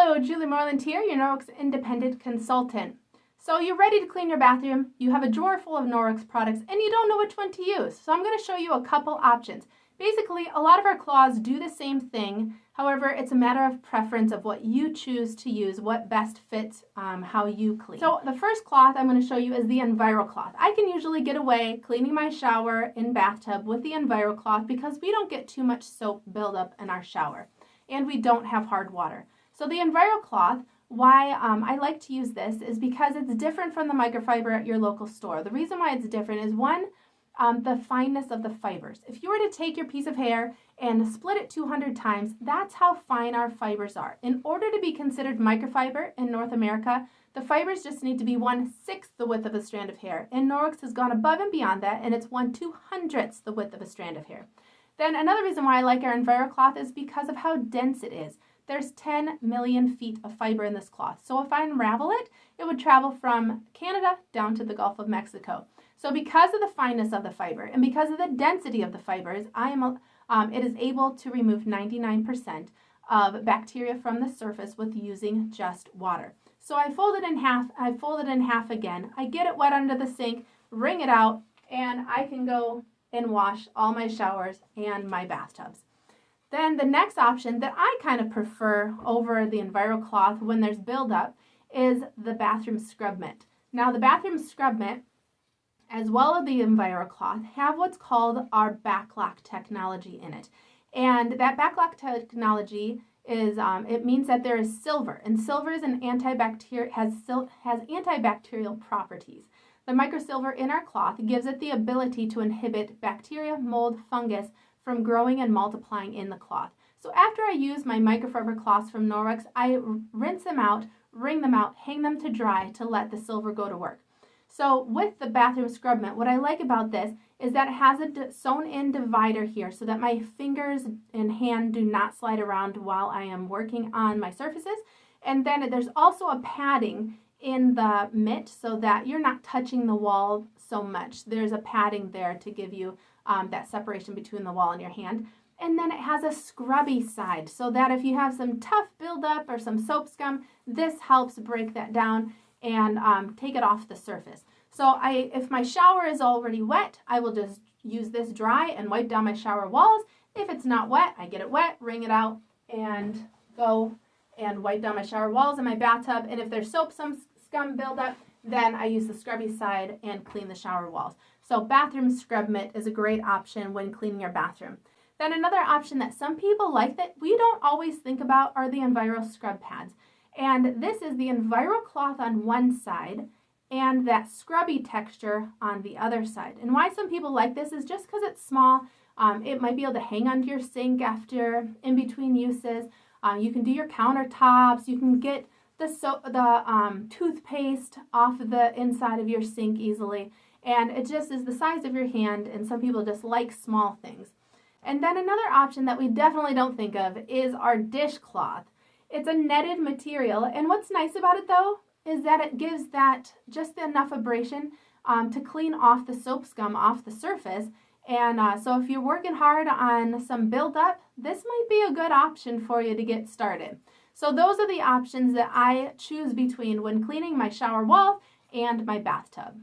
Hello, Julie Moreland here, your Norwex independent consultant. So you're ready to clean your bathroom, you have a drawer full of Norwex products, and you don't know which one to use. So I'm going to show you a couple options. Basically, a lot of our cloths do the same thing. However, it's a matter of preference of what you choose to use, what best fits how you clean. So the first cloth I'm going to show you is the Enviro Cloth. I can usually get away cleaning my shower and bathtub with the Enviro Cloth because we don't get too much soap buildup in our shower, and we don't have hard water. So the Enviro Cloth, why I like to use this is because it's different from the microfiber at your local store. The reason why it's different is one, the fineness of the fibers. If you were to take your piece of hair and split it 200 times, that's how fine our fibers are. In order to be considered microfiber in North America, the fibers just need to be 1/6 the width of a strand of hair. And Norwex has gone above and beyond that, and it's 1/200 the width of a strand of hair. Then another reason why I like our Enviro Cloth is because of how dense it is. There's 10 million feet of fiber in this cloth. So if I unravel it, it would travel from Canada down to the Gulf of Mexico. So because of the fineness of the fiber and because of the density of the fibers, it is able to remove 99% of bacteria from the surface with using just water. So I fold it in half, again, I get it wet under the sink, wring it out, and I can go and wash all my showers and my bathtubs. Then the next option that I kind of prefer over the Enviro Cloth when there's buildup is the bathroom scrub mitt. Now the bathroom scrub mitt, as well as the Enviro Cloth, have what's called our backlock technology in it. And that backlock technology is, it means that there is silver, and silver is an has antibacterial properties. The microsilver in our cloth gives it the ability to inhibit bacteria, mold, fungus from growing and multiplying in the cloth. So after I use my microfiber cloths from Norwex, I rinse them out, wring them out, hang them to dry to let the silver go to work. So with the bathroom scrub mitt, what I like about this is that it has a sewn-in divider here so that my fingers and hand do not slide around while I am working on my surfaces. And then there's also a padding in the mitt so that you're not touching the wall so much. There's a padding there to give you that separation between the wall and your hand. And then it has a scrubby side so that if you have some tough buildup or some soap scum, this helps break that down and take it off the surface. So if my shower is already wet, I will just use this dry and wipe down my shower walls. If it's not wet, I get it wet, wring it out, and go and wipe down my shower walls and my bathtub. And if there's soap scum buildup, then I use the scrubby side and clean the shower walls. So bathroom scrub mitt is a great option when cleaning your bathroom. Then another option that some people like that we don't always think about are the EnviroScrub pads. And this is the Enviro Cloth on one side and that scrubby texture on the other side. And why some people like this is just because it's small. It might be able to hang onto your sink after in between uses. You can do your countertops. You can get the toothpaste off of the inside of your sink easily. And it just is the size of your hand, and some people just like small things. And then another option that we definitely don't think of is our dishcloth. It's a netted material, and what's nice about it though is that it gives that just enough abrasion to clean off the soap scum off the surface. And so if you're working hard on some buildup, this might be a good option for you to get started. So those are the options that I choose between when cleaning my shower wall and my bathtub.